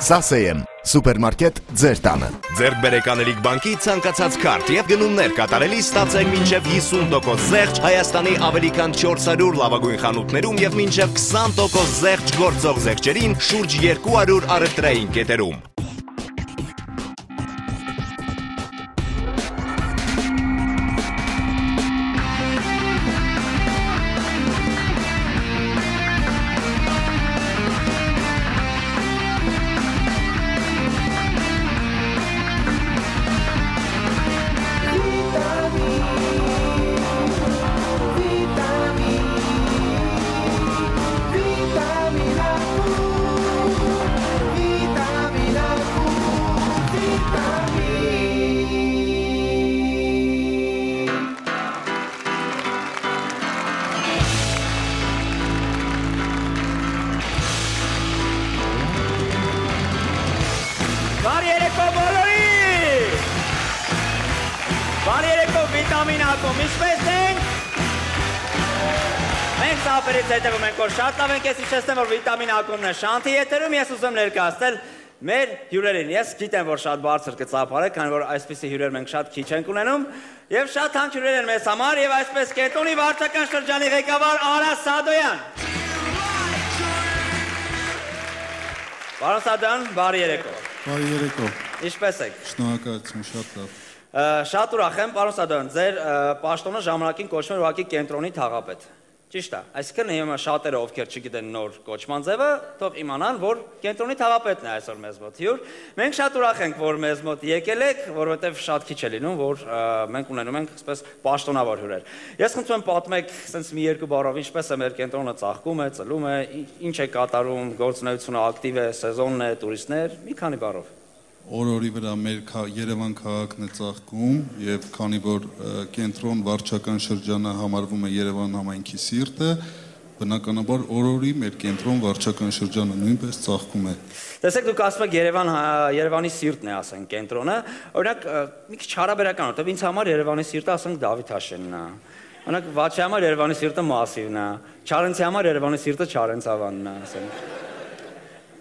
Սասեյեմ, սուպերմարկետ ձեր տանը։ Ձեր բերեկանելիք բանկի ցանկացած քարտ եւ գնումներ կատարելի ստացեք մինչեւ 50% զեղչ Հայաստանի ավելի քան 400 լավագույն խանութներում եւ մինչեւ 20% զեղչ գործող զեղչերին շուրջ 200 առևտրային կետերում։ Շատ լավ ենք ես իշխեցնեմ, որ վիտամին ակումն է շանթի եթերում, ես ուզում ներկայացնել մեր հյուրերին, ես գիտեմ, որ շատ բարձր կծափար է, քանի որ այսպիսի հյուրեր մենք շատ քիչ ենք ունենում, և շատ հանք հյուրեր են մեզ համար, և այսպես կենտրոնի վարչական շրջանի ղեկավար Արա Սադոյան։ Պարոն Սադոյան, բարի երեկո։ Բարի երեկո։ Ինչպես եք։ Շնորհակալություն, շատ լավ։ Շատ ուրախ եմ, պարոն Սադոյան, ձեր պաշտոնը ժամանակին կոչվում էր ուղղակի կենտրոնի թաղապետ։ Ճիշտ է, այսինքն հիմա շատերը ովքեր չգիտեն նոր կոչման ձևը, թող իմանան, որ կենտրոնի թաղապետն է այսօր մեզ մոտ հյուր։ Մենք շատ ուրախ ենք, որ մեզ մոտ եկել եք, որովհետև շատ քիչ է լինում, որ մենք ունենում ենք այսպես պաշտոնավոր հյուրեր։ Ես խնդրում եմ պատմեք, ասենց մի երկու բառով ինչպես է մեր կենտրոնը ծաղկում է, ծլում է, ինչ է կատարում, գործունեությունը ակտիվ է, սեզոնն է, տուրիստներ, մի քանի բառով։ Օր-օրի վրա մեր Երևան քաղաքն է ծաղկում եւ քանի որ կենտրոն վարչական շրջանը համարվում է Երևան համայնքի սիրտը, բնականաբար օր-օրի մեր կենտրոն վարչական շրջանը նույնպես ծաղկում է։ Տեսեք դուք ասում եք Երևանի սիրտն է, ասենք, կենտրոնը, օրինակ մի քիչ հարաբերական, որտեղ ինձ համար Երևանի սիրտը, ասենք, Դավիթաշենն է։ Օրինակ Վաչի համար Երևանի սիրտը Մասիվն է, Չարենցի համար Երևանի սիրտը Չարենցավանն է, ասենք։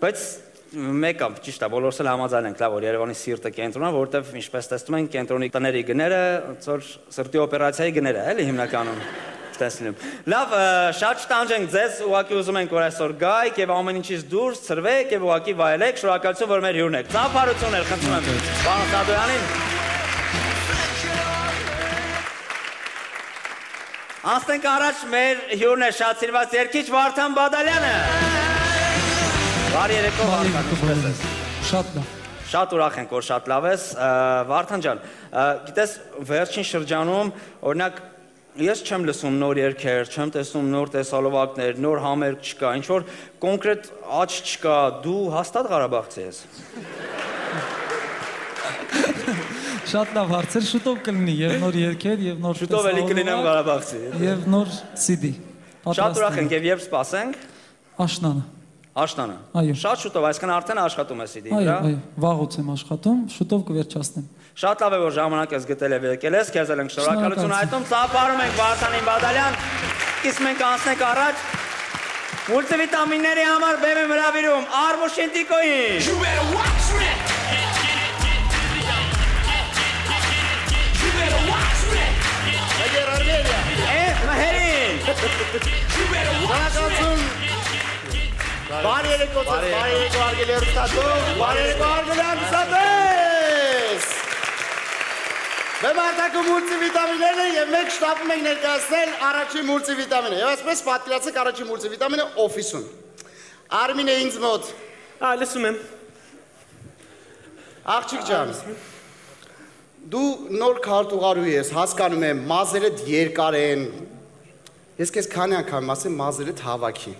Բայց մեկը ճիշտ է, բոլորս էլ համաձայն ենք, լավ, որ Երևանի սիրտը կենտրոնն է, որովհետև ինչպես տեսնում ենք, կենտրոնի տների գները, ոնց որ սրտի օպերացիայի գները, էլի հիմնականում տեսնում։ Լավ, շատ շտանջենք ձեզ, ուղղակի ուզում ենք, որ այսօր գայք եւ ամեն ինչից դուրս ցրվեք եւ ուղղակի վայելեք, շնորհակալություն, որ մեր հյուրն եք։ Ծափարություններ, խնդրում եմ, պարոն Սադոյանին։ Անցնենք առաջ, մեր հյուրն է շատ սիրված երգիչ Վարդան Բադալյանը։ Բարի երեկո, Վարդան, ինչպես ես։ Շատ լավ։ Շատ ուրախ ենք, որ շատ լավ ես։ Վարդան ջան, գիտես, վերջին շրջանում, օրինակ, ես չեմ լսում նոր երգեր, չեմ տեսնում նոր տեսալովակներ, նոր համերգ չկա, ինչ որ կոնկրետ աճ չկա, դու հաստատ Ղարաբաղցի ես։ Շատ լավ հարցեր, շուտով կլինի եւ նոր երգեր եւ նոր շուտով էլի կլինեմ Ղարաբաղցի։ Եւ նոր CD։ Շատ ուրախ ենք եւ երբ սպասենք։ Աշնանը։ Աշնանը։ Այո։ Շատ շուտով, այսինքն արդեն աշխատում ես CD-ի վրա։ Այո, վաղուց եմ աշխատում, շուտով կվերջացնեմ։ Շատ լավ է, որ ժամանակ ես գտել եւ եկել ես, քեզ էլ ենք շնորհակալություն հայտնում, ծափարում ենք Վարդանին Բադալյան, իսկ մենք անցնենք առաջ մուլտիվիտամինների համար բեմ եմ հրավիրում Արմուշին Տիկոին։ Մահերին։ Բարի երեկո ձեզ, բարի երեկո արգելի հեռուստատող, բարի երեկո արգելի հեռուստատես։ Մեր մարդակը մուլտիվիտամիններն են և մենք շտապում ենք ներկայացնել առաջին մուլտիվիտամինը և այսպես պատկերացեք առաջին մուլտիվիտամինը օֆիսում։ Արմին է ինձ մոտ։ Լսում եմ։ Աղջիկ ջան, դու նոր քարտուղարու ես, հասկանում եմ, մազերդ երկար են։ Ես քեզ քանի անգամ ասեմ մազերդ հավաքի։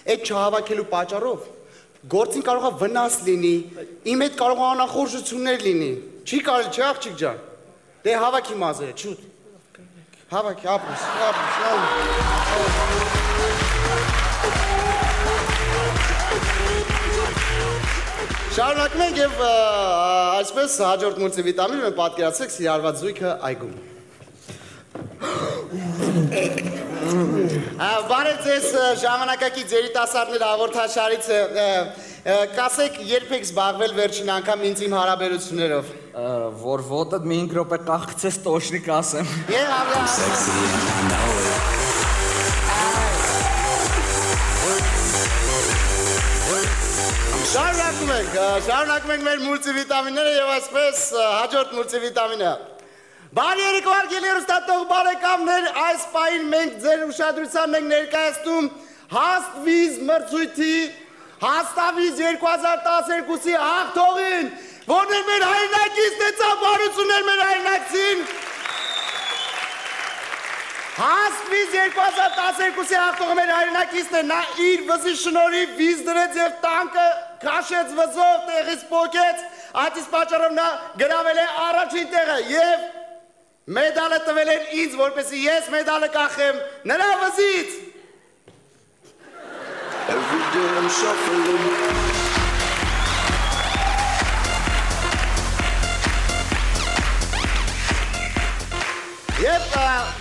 Այդ չհավաքելու պատճառով գործին կարող է վնաս լինի, իմ հետ կարող է անախորժություններ լինի։ Չի կարելի, չէ աղջիկ ջան։ Դե հավաքի մազերը, շուտ։ Հավաքի, ապրես, Շարունակում ենք և այսպես հաջորդ մուլտիվիտամին մենք պատկերացրեք սիրարված զույգը այգում։ Բարև ձեզ ժամանակակից երիտասարդներ հաղորդաշարից Կասեք, երբ եք զբաղվել վերջին անգամ ինձ իմ հարաբերություններով։ Որ ոտդ մի 5 րոպե կախցես տոշնիկ ասեմ։ Եվ Շարունակում ենք մեր մուլտիվիտամինները եւ այսպես հաջորդ մուլտիվիտամինը։ Բարի երեկոհար գերստատող բարեկամներ, այս պահին մենք ձեր ուշադրությանն ենք ներկայացնում Հաստվիզ մրցույթի Հաստավիզ 2012-ի հաղթողին, որն էր մեր հայրենակիցն է, ծափարություններ մեր հայրենակցին։ Հաստվիզ 2012-ի հաղթողը մեր հայրենակիցն է, նա իր վզի շնորհիվ վիզ դրեց եւ տանկը քաշեց վզով, տեղից պոկեց, այդ իսկ պատճառով նա գրավել է առաջին տեղը եւ մեդալը տվել են ինձ, որպեսզի ես մեդալը կախեմ նրա վզից։ Every day I'm shuffling. Եվ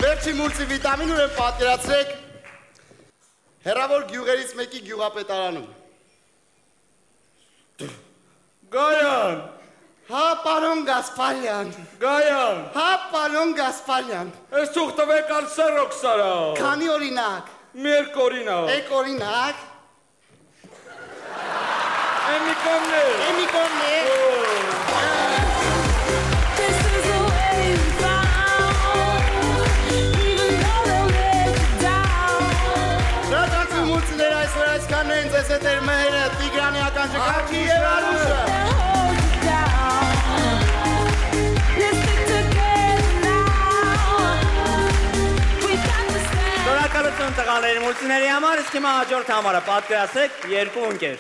վերջի մուլտիվիտամին ուրեմն պատկերացրեք հեռավոր գյուղերից մեկի գյուղապետարանում։ Գայան, հա պարոն Գասպարյան։ Գայան, հա պարոն Գասպարյան։ ես թող տվեք ալսերոք սարա։ Քանի օրինակ։ Մեկ օրինակ։ Եկ օրինակ։ Էմիկոններ։ Շնորհակալություն մուլտիներ այսօր այսքանն են ձեզ հետ էր մհերը Տիգրանի ականջակարգի և Արուշը։ Շնորհակալություն տղաների մուլտիների համար, իսկ հիմա հաջորդ համարը պատկերացրեք երկու ընկեր։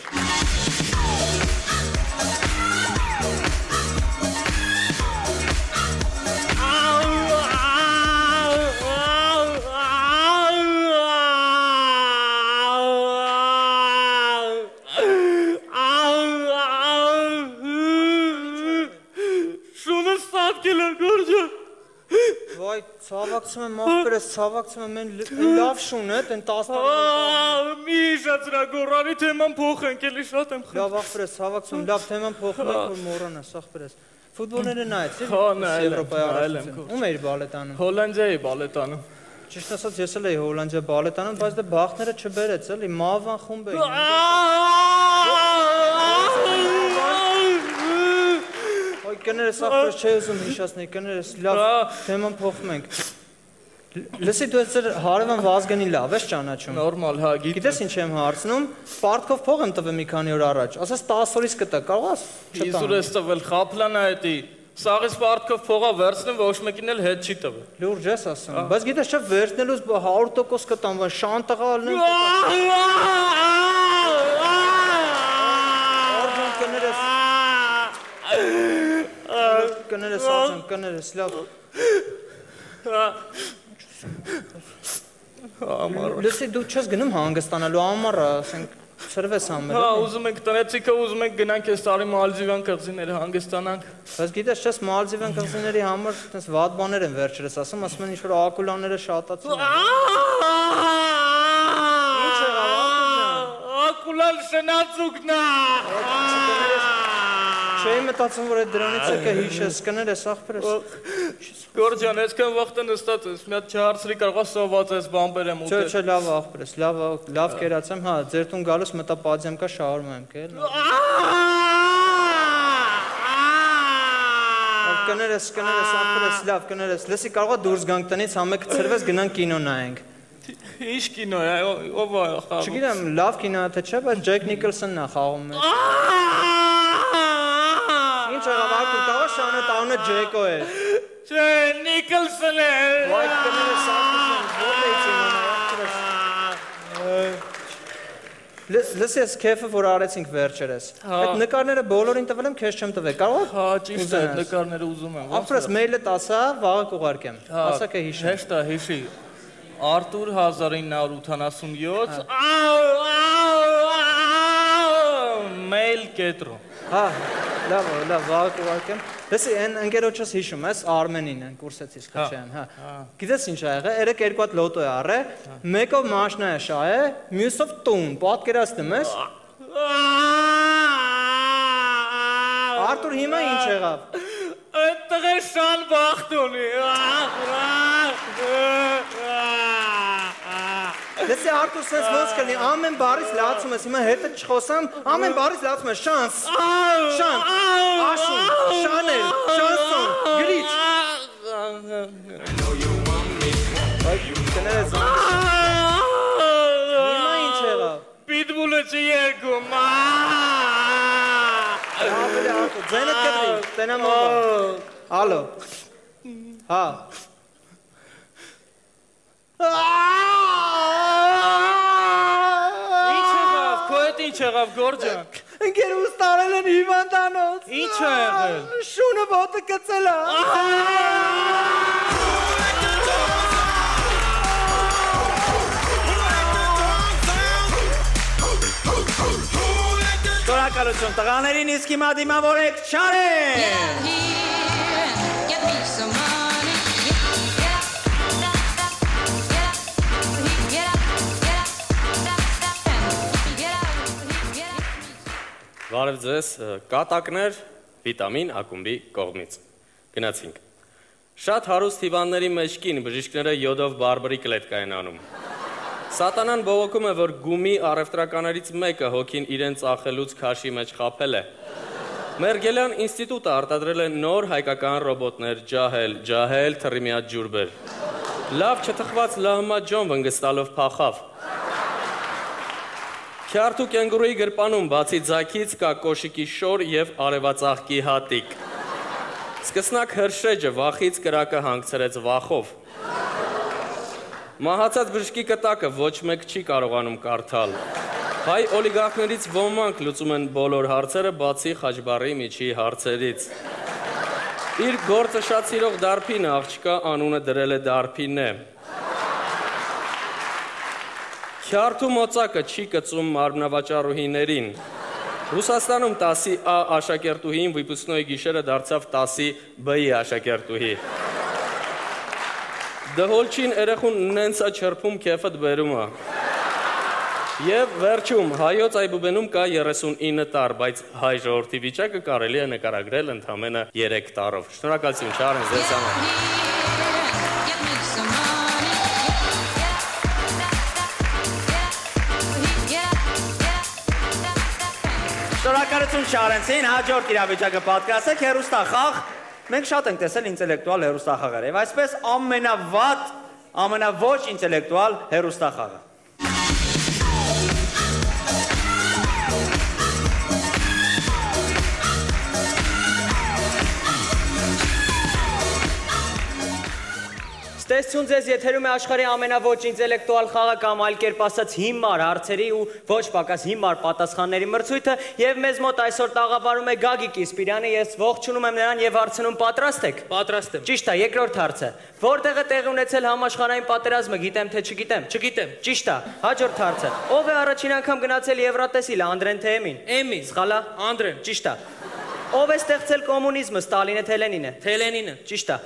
Վայ, ցավակցում եմ աղբերս, ցավակցում եմ լավ շուն է, տեն 10 տարի։ Մի շացրա գորանի թեման փոխենք, էլի շատ եմ խնդրում։ Լավ աղբերս, ցավակցում, լավ թեման փոխենք, որ մոռանաս աղբերս։ Ֆուտբոլները նայեցի։ Հա, նայել եմ։ Ում էիր բալետանում։ Հոլանդիայի բալետանում։ Ճիշտ ասած, ես էլ էի Հոլանդիա բալետանում, բայց դե բախները չբերեց, էլի Մավան խումբ էի։ Ոյ կներես աղբերս չի ուզում հիշացնել, կներես լավ թեման փոխում ենք։ Լսի դու ես հարևան Վազգենի լավ ես ճանաչում։ Նորմալ, հա, գիտես ինչ եմ հարցնում, պարտքով փող եմ տվել մի քանի օր առաջ, ասես 10 օրից կտա, կարող ես չտամ։ Իսուր ես տվել, խապլան է էտի։ Սաղից պարտքով փողա վերցնեմ, ոչ մեկին էլ հետ չի տվել։ Լուրջ ես ասում, բայց գիտես չէ վերցնելուց 100% կտամ, վան շան տղա ալնեմ։ Կներես արձան, կներես, լավ։ Լսի, դու չես գնում հանգստանալու ամառը, ասենք, սրվես ամեր։ Հա, ուզում ենք տնեցիկը, ուզում ենք գնանք ես տարի Մալդիվյան կղզիները հանգստանանք։ Բայց գիտես չես Մալդիվյան կղզիների համար տես վատ բաներ են վերջերս ասում, ասում են ինչ-որ ակուլաները շատացում են։ Ինչ եղավ, ակուլան շնացուկն է։ Չէի մտածում, որ այդ դրանից է կհիշես, կներես աղբերս։ Գորջան, այսքան վաղտը նստած ես, մի հատ չհարցրի կարողա սոված ես բամբեր եմ ուտել։ Չէ, լավ աղբերս, լավ կերացեմ, հա, ձեր տուն գալուս մտա պադյամ կա շահորմա եմ կել։ Կներես աղբերս, լավ կներես, լսի կարողա դուրս գանք տնից, համեք ծրվես գնանք կինո նայենք։ Ինչ կինո է, ով է խաղում։ Չգիտեմ, լավ կինո է թե չէ, բայց Ջեք Նիկոլսոնն է խաղում մեջ։ Ինչ եղավ, ակու, տաղա շանը տաղունը Ջեկո է։ Չէ, Նիկոլսոն է։ Վայ, կներես աղբերս, ո՞ր էիցի մանա, լսի ես քեֆը, որ արեցինք վերջերս։ Այդ նկարները բոլորին տվել եմ, քեզ չեմ տվել, կարող է։ Հա, ճիշտ է, նկարները ուզում եմ։ Աղբերս մեյլդ ասա, վաղը կուղարկեմ, ասա կը հիշեմ։ Հեշտ է, հիշի, Արտուր 1987, մեյլ կետրո։ Հա, լավ, վաղը կուղարկեմ։ Լսի, են ընկերոջս հիշում ես, Արմենին են կուրսեցիս կչեմ, հա։ Գիտես ինչ ա եղել, երեք երկու հատ լոտո է առե, մեկով մաշնա է շահ է, մյուսով տուն, պատկերացնում ես։ Արտուր հիմա ինչ եղավ։ Այդտեղ է շան բախտ ունի։ Լսի Արտուր սենց ոնց կլինի, ամեն բառից լացում ես, հիմա հետը չխոսամ, ամեն բառից լացում ես, շանս, շան, աշուն, շանել, շանսոն, գրիչ։ Կներես հիմա ինչ եղավ։ Պիտբուլը չի երկում։ Ավելի Արտուր, ձենը կտրի, տենամ ովա։ Ալո, հա։ Ինչ եղավ Գորջան։ Ընկերուս տարել են հիվանդանոց։ Ինչ է եղել։ Շունը ոտը կծել է։ Շնորհակալություն տղաներին, իսկ հիմա դիմավորեք Չարեն։ Բարև ձեզ, կատակներ վիտամին ակումբի կողմից։ Գնացինք։ Շատ հարուստ հիվանդների մեջ կին բժիշկները յոդով բարբրի կլետկա են անում։ Սատանան բողոքում է, որ գումի առևտրականերից մեկը հոգին իրեն ծախելուց քաշի մեջ խաբել է։ Մերգելյան ինստիտուտը արտադրել է նոր հայկական ռոբոտներ, ջահել, թռի մի հատ ջուր բեր։ Լավ չթխված լահմաջոն վնգստալով փախավ։ Քյարթու կենգուրուի գրպանում բացի ձագից կա կոշիկի շոր և արևածաղկի հատիկ։ Սկսնակ հրշեջը վախից կրակը հանգցրեց վախով։ Մահացած բժշկի կտակը ոչ մեկ չի կարողանում կարդալ։ Հայ օլիգարխներից ոմանք լուծում են բոլոր հարցերը, բացի Խաչբարի միջի հարցերից։ Իր գործը շատ սիրող դարբինը աղջկա անունը դրել է Դարբինե։ Քյարթու մոծակը չի կծում մարմնավաճառուհիներին։ Ռուսաստանում 10-ի A աշակերտուհին վիպուսնոյի գիշերը դարձավ 10-ի B-ի աշակերտուհի։ Դհոլչին երեխուն նենցա չրփում քեֆդ բերում է։ Եվ վերջում հայոց այբուբենում կա 39 տար, բայց հայ ժողովրդի վիճակը կարելի է նկարագրել ընդամենը 3 տարով։ Շնորհակալություն Չարեն ձեզ համար։ Շնորհակալություն Չարենցին, հաջորդ իրավիճակը պատկասեք հեռուստախաղ։ Մենք շատ ենք տեսել ինտելեկտուալ հեռուստախաղեր, եւ այսպես ամենավոչ ինտելեկտուալ հեռուստախաղը։ Տեսություն ձեզ եթերում է աշխարհի ամենավոճ ինտելեկտուալ խաղը կամ այլ կերպ ասած հիմար հարցերի ու ոչ պակաս հիմար պատասխանների մրցույթը եւ մեզ մոտ այսօր տաղավարում է Գագիկ Իսպիրյանը, ես ողջունում եմ նրան եւ հարցնում պատրաստ եք։ Պատրաստ եմ։ Ճիշտ է, երկրորդ հարցը։ Որտեղ է տեղի ունեցել համաշխարհային պատերազմը, գիտեմ թե չգիտեմ։ Չգիտեմ։ Ճիշտ է։ Հաջորդ հարցը։ Ով է առաջին անգամ գնացել Եվրատեսիլը, Անդրեն թե Էմին։ Էմին։ Սխալա։ Անդրեն։ Ճիշտ է։ Ով է ստեղծել կոմունիզմը, Ստալինը թե Լենինը։ Թե Լենինը։ Ճիշտ է։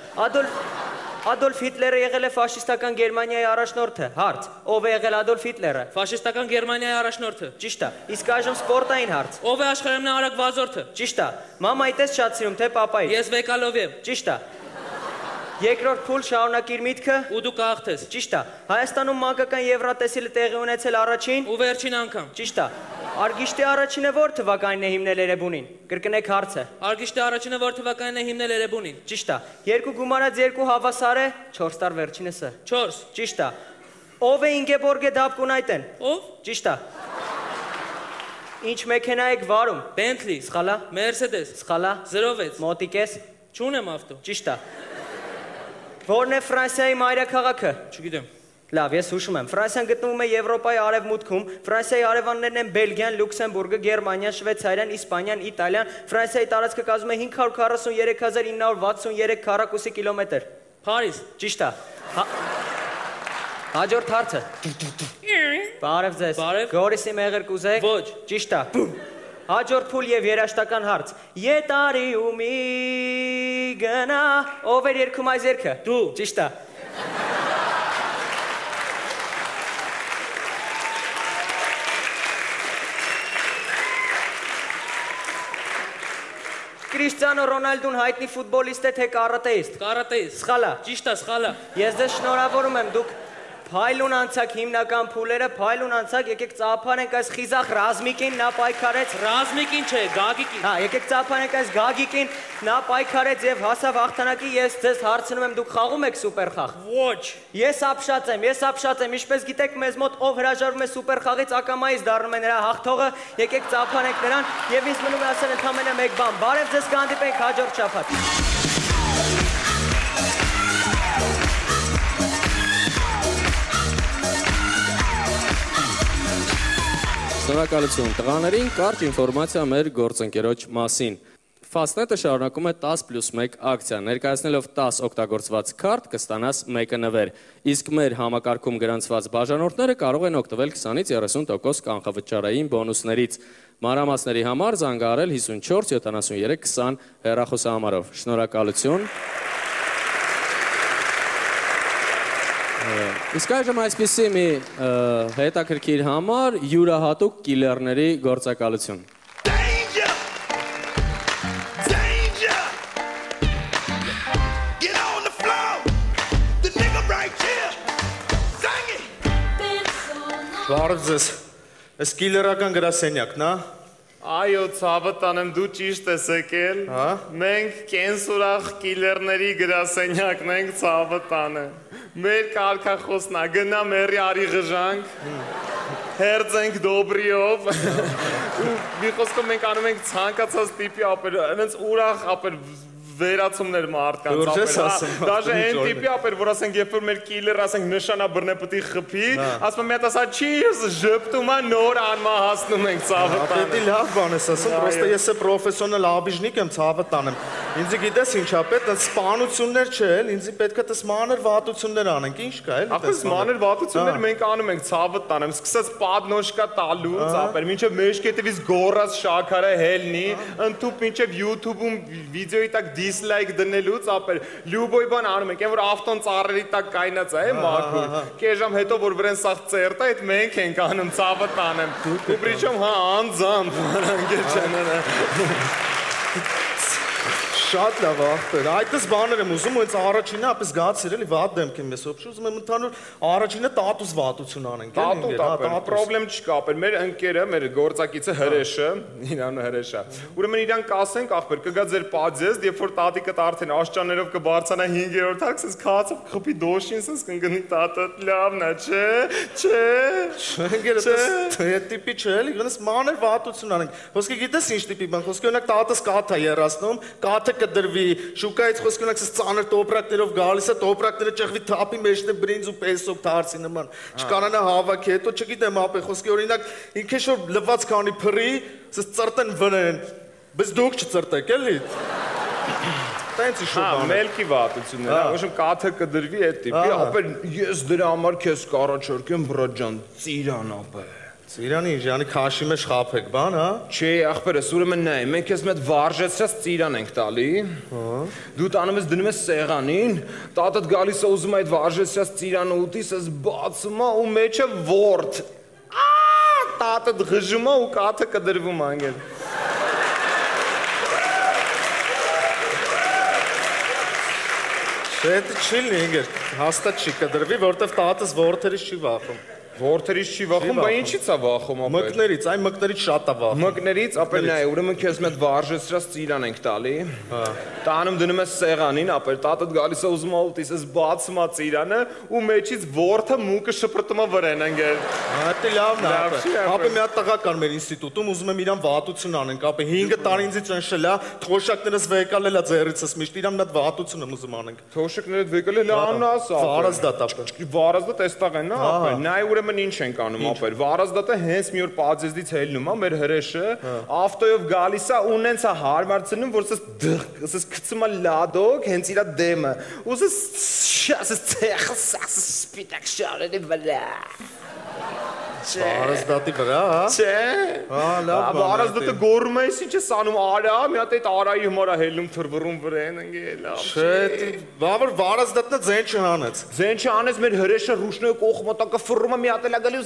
Ադոլֆ Հիտլերը եղել է ֆաշիստական Գերմանիայի առաջնորդը։ Հարց. ով է եղել Ադոլֆ Հիտլերը։ Ֆաշիստական Գերմանիայի առաջնորդը։ Ճիշտ է։ Իսկ այժմ սպորտային հարց. ով է աշխարհի ամենաարագ վազորդը։ Ճիշտ է։ Մամայիդ ես շատ սիրում թե պապայի։ Ես Վեկալով եմ։ Ճիշտ է։ Երկրորդ փուլ շարունակիր միտքը ու դու կհաղթես։ Ճիշտ է։ Հայաստանում մանկական Եվրատեսիլը տեղի ունեցել առաջին ու վերջին անգամ։ Ճիշտ է։ Արգիշտի առաջինը որ թվականին է հիմնել Էրեբունին։ Կրկնեք հարցը։ Արգիշտի առաջինը որ թվականին է հիմնել Էրեբունին։ Ճիշտ է։ 2 գումարած 2 հավասար է 4 տար վերջինս է։ 4։ Ճիշտ է։ Ով է Ինգեբորգե Դաբկունայտեն։ Ով։ Ճիշտ է։ Ինչ մեքենա եք վարում։ Bentley։ Սխալա։ Mercedes։ Սխալա։ 06։ Մոտիկ ես։ Չունեմ ավտո։ Ճիշտ է։ Որն է Ֆրանսիայի մայրաքաղաքը։ Չգիտեմ։ Լավ, ես հուշում եմ։ Ֆրանսիան գտնվում է Եվրոպայի արևմուտքում։ Ֆրանսիայի արևաններն են Բելգիան, Լյուքսեմբուրգը, Գերմանիան, Շվեյցարիան, Իսպանիան, Իտալիան։ Ֆրանսիայի տարածքը կազմում է 543,963 քառակուսի կիլոմետր։ Փարիզ։ Ճիշտ է։ Հաջորդ հարցը։ Բարև ձեզ։ Գորիսի մեղր կուզեք։ Ոչ։ Ճիշտ է։ Հաջորդ փուլ եւ երաշտական հարց։ Ետարի ու մի գնա, ով էր երգում այս երգը։ Դու։ Ճիշտ է։ Քրիստիանո Ռոնալդուն հայտնի ֆուտբոլիստ է թե կարատեիստ։ Կարատեիստ։ Սխալա։ Ճիշտ է, սխալա։ Ես ձեզ շնորհավորում եմ, դուք փայլուն անցակ հիմնական փուլերը, փայլուն անցակ, եկեք ծափանենք այս խիզախ Ռազմիկին, նա պայքարեց։ Ռազմիկին չէ, Գագիկին։ Հա, եկեք ծափանենք այս Գագիկին, նա պայքարեց եւ հասավ հաղթանակի, ես ձեզ հարցնում եմ, դուք խաղում եք սուպերխաղ։ Ոչ։ Ես ապշած եմ, ինչպես գիտեք, մեզ մոտ ով հրաժարվում է սուպերխաղից, ակամայից դառնում է նրա հաղթողը, եկեք ծափանենք նրան եւ ինձ մնում է ասել ընդամենը մեկ բան։ Բարև ձեզ, կհանդիպենք հաջորդ շաբաթ։ Շնորհակալություն տղաներին, կարճ ինֆորմացիա մեր գործընկերոջ մասին։ Fastnet-ը շարունակում է 10+1 ակցիա, ներկայացնելով 10 օգտագործված քարտ կստանաս 1 նվեր, իսկ մեր համակարգում գրանցված բաժանորդները կարող են օգտվել 20-ից 30% կանխավճարային բոնուսներից։ Մանրամասների համար զանգահարել 54 73 20 հեռախոսահամարով։ Շնորհակալություն։ Իսկ այժմ այսպիսի մի հետաքրքիր համար յուրահատուկ կիլերների գործակալություն։ Բարև ձեզ, ես կիլերական գրասենյակն, հա? Այո, ցավը տանեմ, դու ճիշտ ես եկել։ Մենք կենսուրախ կիլերների գրասենյակն ենք, ցավը տանեմ։ Մեր կարգախոսն է, գնա մերի արի ղժանք, հերձենք դոբրիով, մի խոսքով մենք անում ենք ցանկացած տիպի ապեր, այնց ուրախ ապեր վերացումներ մարդկանց ապեր, դաժե այն տիպի ապեր, որ ասենք երբ որ մեր կիլեր ասենք նշանաբռնե պտի խփի, ասում եմ մի հատ ասա չիրս, ժպտում է նոր անմա հասնում ենք ցավը տանը։ Պետք է լավ բան ես ասում, պրոստը ես է պրոֆեսիոնալ աբիժնիկ եմ, ցավը տանեմ։ Ինձ գիտես ինչա պետք է սպանություններ չէ, ինձ պետք է տես մանր վատություններ անենք, ինչ կա էլ։ Ախս մանր վատություններ մենք անում ենք, ցավը տանեմ, սկսած падնոշկա տալուց, ապեր, մինչև մեջքետևից գոռած շաքարը հելնի, ընդཐུպ մինչև YouTube-ում վիդեոյի տակ dislike դնելուց, ապեր, լյուբոյ բան անում ենք, այն որ ավտոն ծառերի տակ կայնած է, մաքուր, կես ժամ հետո որ վրեն սաղ ծերտ է, այդ մենք ենք անում, ցավը տանեմ, ու պրիչոմ հա անձամբ, անգեր չանանը։ Շատ լավ ախպեր, այդպես բաներ եմ ուզում, հենց առաջինը ապես գացիր էլի վատ դեմք եմ ես ոբշի, ուզում եմ ընդհանուր առաջինը տատուս վատություն անենք, տատուտ ապեր, պրոբլեմ չկա ապեր, մեր ընկերը, մեր գործակիցը հրեշը, իրանը հրեշա, ուրեմն իրան կասենք ախպեր, կգա ձեր պաձեզ, երբ որ տատիկդ արդեն աշճաններով կբարձանա 5-րդ հարկ, սենց քացով կխպի դոշին, սենց կնգնի տատըտ լավն է, չէ, տիպի չէ էլի, գնես մանր վատություն անենք, խոսքի գիտես ինչ տիպի բան, խոսքի օրինակ տատս կաթ է երասնում, կաթը կդրվի, շուկայից խոսք ունեք ծանր տոպրակներով գալիս է, տոպրակները ճեղվի թափի մեջն է բրինձ ու պեսով դարձի նման, չկանանա հավաքի, հետո չգիտեմ ապե, խոսքի օրինակ ինքեշ որ լված քանի փռի, սս ծրտեն վնեն, բայց դուք չծրտեք էլի։ Տենց իշու բան է։ Մելքի վատություններ, ոչմ կաթը կդրվի այդ տիպի, ապեր ես դրա համար քեզ կառաջարկեմ բրա ջան, ծիրան ապեր։ Ծիրանի իժանի քաշի մեջ խափեք բան, հա։ Չէ, ախպերս, ուրեմն նայ, մենք ես մեծ վարժեցրած ծիրան ենք տալի։ Դու տանում ես դնում ես սեղանին, տատդ գալիս է ուզում այդ վարժեցրած ծիրանը ուտիս, ես բացում է ու մեջը ворդ։ Տատդ ղժում է ու կաթը կդրվում անգել։ Չէ, դա չի լինի, հաստատ չի կդրվի, որտեվ տատս ворթերից չի վախում։ Որդերից չի վախում, բա ինչից է վախում ապեր։ Մկներից, այն մկներից շատ է վախում։ Մկներից, ապեր նայ, ուրեմն քեզ մեծ վարժեցրած ծիրան ենք տալի։ Տանում դնում ես սեղանին, ապեր տատդ գալիս է ուզում ալտիս, ես բացում է ծիրանը ու մեջից ворթը մուկը շպրտում է վրեն անգել։ Դա լավն է։ Ապե մի հատ տղա կար մեր ինստիտուտում, ուզում եմ իրան վատություն անենք, ապե 5 տարի ինձից ընշել է, թոշակներս վեկալել է ձեռիցս, միշտ իրան մի հատ վատություն եմ ուզում անենք։ Թոշակներդ վեկալել անաս, ապեր։ Վարազդատ ապեր։ Վարազդատ էստեղ են, ապեր։ Նայ ուրեմն ինչ ենք անում ապեր, վարազդատը հենց մի օր պաձեզից հելնում է, մեր հրեշը, ավտոյով գալիս է, ունենց է հարմար ծնում, որ սես կծում է լադոք, հենց իրա դեմը, ու սես չասես ծեղս, ասես սպիտակ շարերի վրա։ Վարազդատի վրա, Չէ։ լավ բան։ Վարազդատը գոռում է, ինչ ես անում, արա, մի հատ այդ արայի համար է հելնում թրվռում վրան ընկել, լավ։ Չէ, բավար վարազդատնը ձեն չհանեց։ Ձեն չանես մեր հրեշը ռուշնոյ կողմոտակը ֆռում է մի հատ էլա գալի ու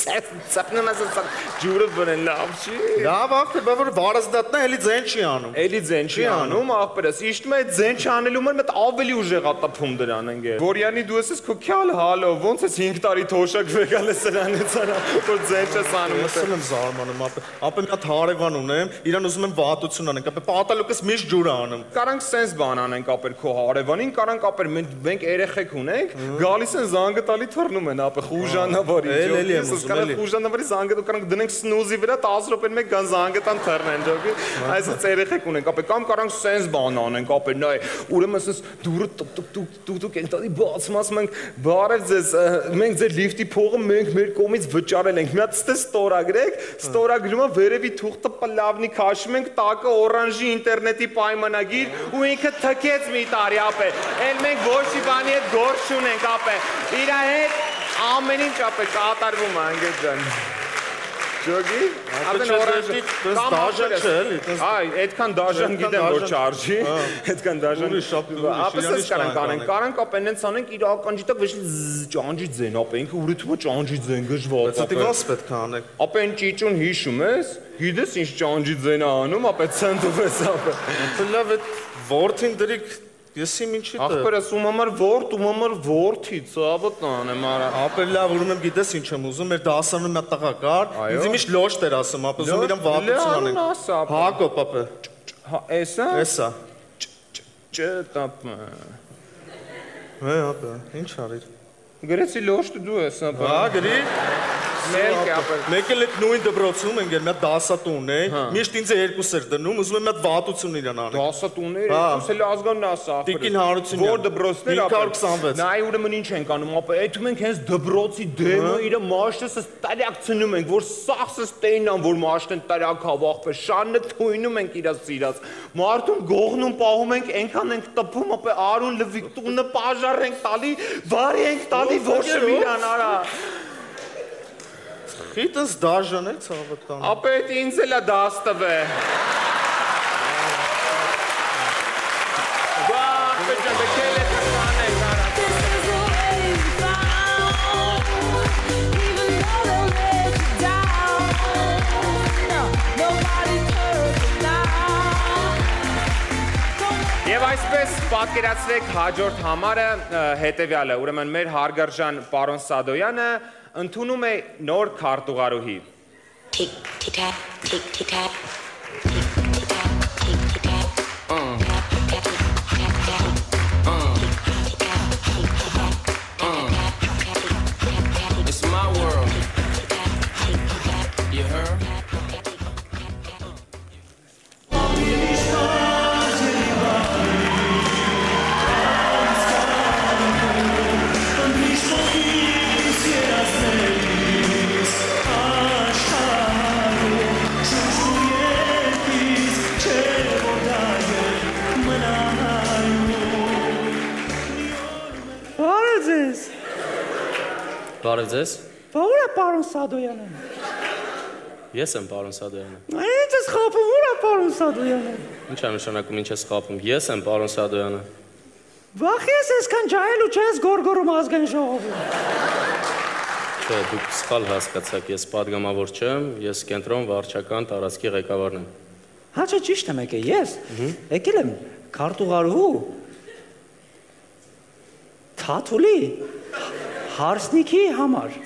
ծապնում ես ջուրը վրան, լավ չի։ Լավ ախպեր, բավար վարազդատնը էլի ձեն չի անում։ Էլի ձեն չի անում, ախպերս, իշտում է ձեն չանելու մար մետ ավելի ուժեղ ատապում դրան ընկել։ Որյանի դու ես քո քյալ հալո, ոնց ես 5 տարի թոշակ վեկալ ես սրանից արա, որ ձեն չես անում։ Ես եմ զարմանում, ապա մի հատ հարևան ունեմ, իրան ուզում եմ վատություն անենք, ապա պատալուկս միշտ ջուրը անում։ Կարանք սենց բան անենք ապեր քո հարևանին, կարանք ապեր մենք երեխեք ունենք, գալիս են զանգը տալի թռնում են, ապա խուժանավարի։ Էլի եմ ուզում, էլի։ Խուժանավարի զանգը դու կարանք դնենք սնուզի վրա 10 րոպեն մեկ կան զանգը տան թռնեն, ջոկի։ Այսպես երեխեք ունենք, ապա կամ կարանք սենց բան անենք, ապա նայ, ուրեմն ասես դուրը տուկ ենտալի բացմաս մենք բարև ձեզ, մենք ձեր լիֆտի փողը մենք մեր կողմից վճարել ենք։ Մի հատ ստորագրեք, ստորագրումը վերևի թուղթը պլավնի քաշում ենք, տակը օրանժի ինտերնետի պայմանագիր ու ինքը թքեց մի տարի ապե։ Էլ մենք ոչ մի բանի հետ գործ չունենք ապե։ Իր հետ ամեն ինչ ապե կատարվում է անգետ ջան։ Ջոգի, ապեն օրանժի դաժան չէ էլի։ Այ, այդքան դաժան գիտեմ որ չարժի, այդքան դաժան։ Ապեսես կարանք ապեն հենց անենք իր ականջիտակ վեշ ճանջի ձեն, ապե ինքը ուրիթումը ճանջի ձեն գժված։ Բայց դե ո՞ս պետք է անեք։ Ապեն ճիճուն հիշում ես, գիտես ինչ ճանջի ձեն է անում, ապե ցնդով ես ապե։ Լավ է որդին դրիկ Ես իմ ինչի տը։ Ախպերս ում համար ворդ, ում համար որդի, ծավոտ անեմ արա։ Ապեր լավ, ուրեմն գիտես ինչ եմ ուզում, մեր դասարանում մի տղա կար, ինձ միշտ լոշտ էր ասում, ապա ուզում իրան վատություն անենք։ Հակոբ, ապա։ Էսա։ Էսա։ Ճտապ։ Ապա, ինչ արիր։ Գրեցի լոշտ դու ես, ապա։ Հա, գրի։ Մեկ էլ այդ նույն դպրոցում են գեր, մի հատ դասատուն է, միշտ ինձ երկուս էր դնում, ուզում եմ մի հատ վատություն իրան անել։ Դասատուններ, ես էլ ազգանն ասա։ Տիկին Հարությունյան։ Որ դպրոցներ ապա։ 526։ Նայ ուրեմն ինչ ենք անում, ապա այդում ենք հենց դպրոցի դեմը իր մաշտեսը տարյակ ցնում ենք, որ սախսս տեյնան, որ մաշտեն տարյակ հավախվե, շանը թույնում ենք իր սիրած։ Մարդուն գողնում պահում ենք, այնքան ենք տպում, ապա արուն լվիկ տունը բաժար ենք տալի, վարի ենք տալի, ոչ իրան արա։ Խիտս դաժան է ցավոտ կան։ Ապա այդ ինձ էլա դաստվ է։ Եվ այսպես պատկերացրեք հաջորդ համարը հետևյալը, ուրեմն մեր հարգարժան պարոն Սադոյանը ընդունում է նոր քարտուղարուհի։ It's my world. You heard? Բարև ձեզ։ Բա ուր է պարոն Սադոյանը։ Ես եմ պարոն Սադոյանը։ Ինչ ես խափում, ուր է պարոն Սադոյանը։ Ինչ է նշանակում ինչ ես խափում։ Ես եմ պարոն Սադոյանը։ Վախ ես այսքան ջահել ու չես գորգորում ազգային ժողովում։ Չէ, դուք սխալ հասկացաք, ես падգամավոր չեմ, ես կենտրոն վարչական տարածքի ղեկավարն եմ։ Հա չէ, ճիշտ եմ եկել ես։ Եկել եմ քարտուղարուհու Թաթուլի հարսնիքի համար։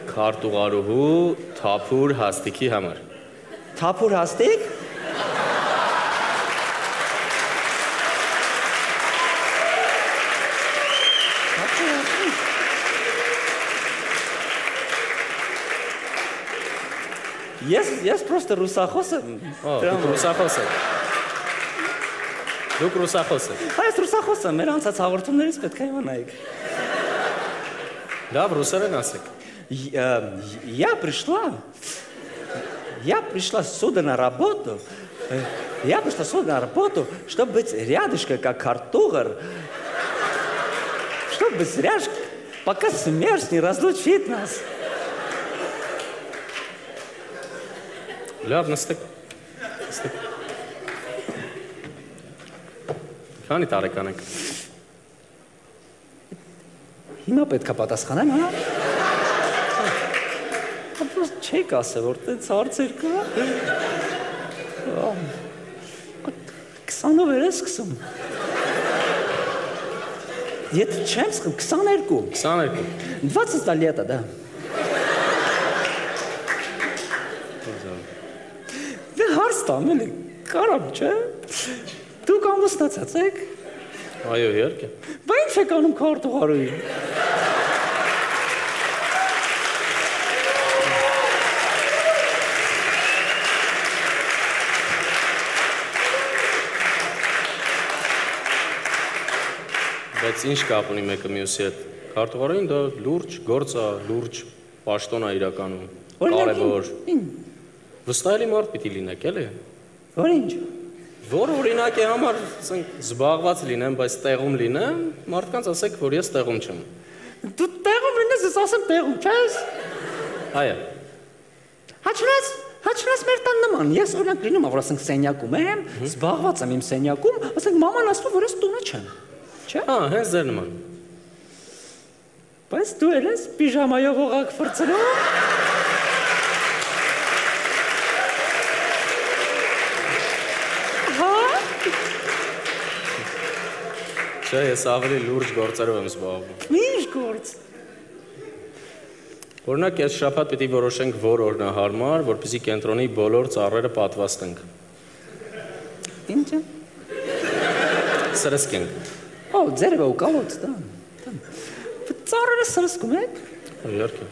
Քարտուղարուհու թափուր հաստիքի համար։ Թափուր հաստիկ։ Ես պրոստը ռուսախոս եմ։ Դուք ռուսախոս եք։ Դուք ռուսախոս եք։ Այս ռուսախոս եմ, մեր անցած հաղորդումներից պետք է իմանայիք։ Լավ, ռուսերեն ասեք։ Я пришла сюда на работу. Я пришла сюда на работу, чтобы быть рядышком, как картугар. чтобы зря ж, пока смерть не разлучит нас. Լավ, նստեք։ Քանի տարեկան եք։ Հիմա պետք է պատասխանեմ, հա։ Ապրոց չեք ասել, որ տենց հարցեր կա։ 20-ով էր ես սկսում։ Եթե չեմ սկսում, 22։ 22։ 20 лет, да. Դե հարց տամ, էլի, կարամ, չէ։ Դուք ամուսնացած եք։ Այո, իհարկե։ Բա ինչ եք անում քարտուղարուին։ Բայց ինչ կապ ունի մեկը մյուսի հետ։ Քարտուղարային դա լուրջ գործ է, լուրջ պաշտոն է իրականում։ Կարևոր։ Վստահելի մարդ պիտի լինեք, էլի։ Որ ինչ։ Որ օրինակի համար զբաղված լինեմ, բայց տեղում լինեմ, մարդկանց ասեք, որ ես տեղում չեմ։ Դու տեղում լինես, ես ասեմ տեղում չես։ Այո։ Հաչնաց մեր տան նման, ես օրինակ լինում, որ ասենք սենյակում եմ, զբաղված եմ իմ սենյակում, ասենք մաման ասում, որ ես տունը չեմ։ Չէ՞։ Հա, հենց ձեր նման։ Բայց դու էլ ես պիժամայով օղակ ֆրծնում։ Չէ, ես ավելի լուրջ գործերով եմ զբաղվում։ Ինչ գործ։ Օրինակ, այս շաբաթ պիտի որոշենք, որ օրն է հարմար, որպեսզի կենտրոնի բոլոր ծառերը պատվաստենք։ Ինչ է։ Սրսկենք։ Օ, ձերևը ու կալոց, դա։ Ծառերը սրսկում եք։ Իհարկե։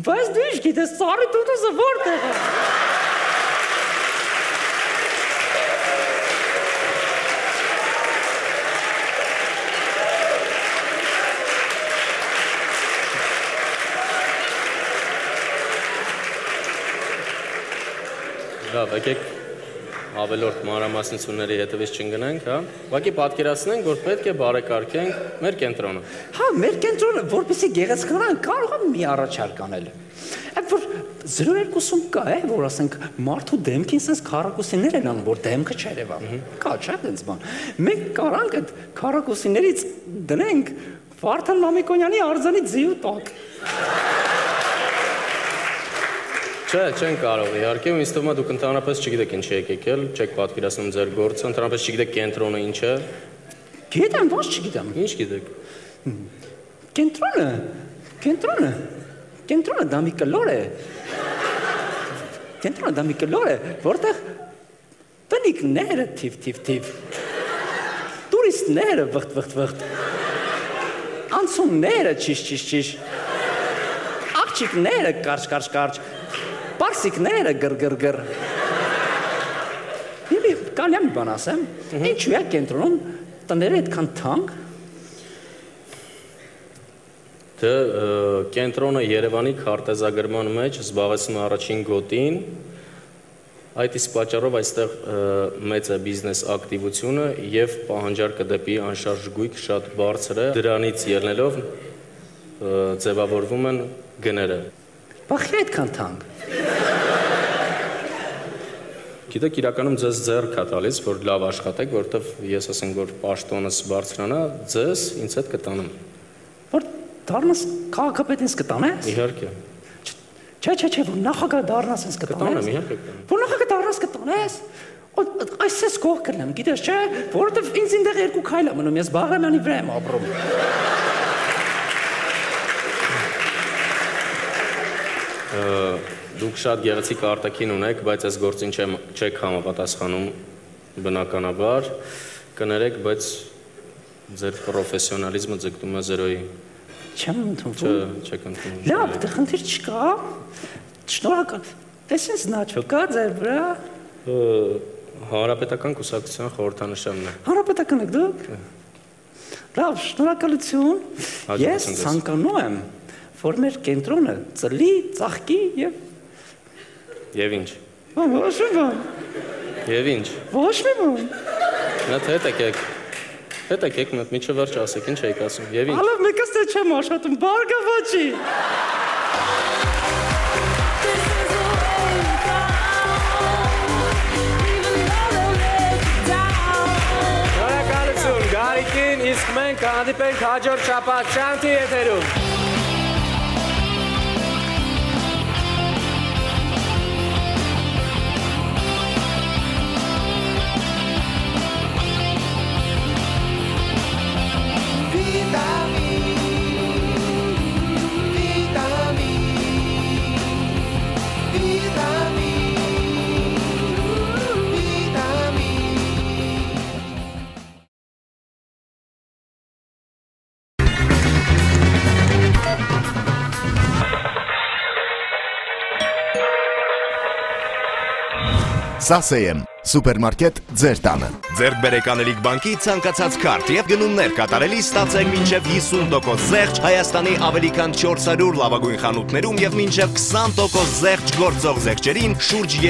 Բայց դու ինչ գիտես, ծառի տուտուսը որտեղ է։ Լավ, եկեք ավելորդ մանրամասնությունների հետևից չընկնենք, հա։ Ուղղակի պատկերացնենք, որ պետք է բարեկարգենք մեր կենտրոնը։ Հա, մեր կենտրոնը, որպեսզի գեղեցկանան, կարող է մի առաջարկ անել։ Այդ որ 0.2-ում կա, որ ասենք մարդու դեմքին sense քառակուսիներ են անում, որ դեմքը չերևա։ Կա, չէ՞ այդպես բան։ Մենք կարանք այդ քառակուսիներից դնենք Վարդան Մամիկոնյանի արձանի ձիու տակ։ Չէ, չեն կարող, իհարկե, ինձ թվում է դուք ընդհանրապես չգիտեք ինչ եք եկել, չեք պատկերացնում ձեր գործը, ընդհանրապես չգիտեք կենտրոնը ինչ է։ Գիտեմ, ոչ չգիտեմ։ Ինչ գիտեք։ Կենտրոնը դա մի կլոր է։ Կենտրոնը դա մի կլոր է, որտեղ տնիկները թիվ, տուրիստները վղտ, անցումները ճիշ, աղջիկները կարճ, Պարսիկները գր։ Հիմի կանյա մի բան ասեմ, ինչու է կենտրոնում տները այդքան թանկ։ Դե կենտրոնը Երևանի քարտեզագրման մեջ զբաղեցնում է առաջին գոտին, այդ իսկ պատճառով այստեղ մեծ է բիզնես ակտիվությունը եւ պահանջարկը դեպի անշարժ գույք շատ բարձր է, դրանից ելնելով ձևավորվում են գները։ Բախի այդքան թանկ։ Գիտեք, իրականում ձեզ ձեռք է տալիս, որ լավ աշխատեք, որովհետև ես ասենք, որ պաշտոնս բարձրանա, ձեզ ինձ հետ կտանեմ։ Որ դառնաս քաղաքապետ ինձ կտանես։ Իհարկե։ Չէ, որ նախագահ դառնաս ինձ կտանես։ Կտանեմ, իհարկե։ Որ նախագահ դառնաս կտանես։ Այսպես կող կլեմ, գիտես, չէ, որովհետև ինձ ինտեղ երկու քայլ է մնում, ես Բաղրամյանի վրա եմ ապրում։ Դուք շատ գեղեցիկ արտաքին ունեք, բայց այս գործին չեք համապատասխանում բնականաբար, կներեք, բայց ձեր պրոֆեսիոնալիզմը ձգտում է 0-ի։ Չեմ ընդունվում։ Չեք ընդունվում։ Լավ, դե խնդիր չկա։ Շնորհակալ։ Տեսես նաչո կա ձեր վրա։ Հանրապետական կուսակցության խորհրդանշանն է։ Հանրապետական եք դուք։ Լավ, շնորհակալություն։ Ես ցանկանում եմ, որ մեր կենտրոնը ծլի, ծաղկի Եվ ինչ։ Ոչ մի բան։ Եվ ինչ։ Ոչ մի բան։ Նա հետ եկեք։ Հետո եկեք մոտ միջը վերջ ասեք, ինչ եք ասում։ Եվ ինչ։ Ալավ մեկս թե չեմ աշխատում, բարգավաճի։ Շնորհակալություն Գարիկին, իսկ մենք հանդիպենք հաջորդ շաբաթ շանթի եթերում։ Սասեյեմ, սուպերմարկետ ձեր տանը։ Ձերք բերեք Անելիք բանկի ցանկացած քարտ եւ գնումներ կատարելիս ստացեք մինչեւ 50% զեղչ Հայաստանի ավելի քան 400 լավագույն խանութներում եւ մինչեւ 20% զեղչ գործող զեղչերին շուրջ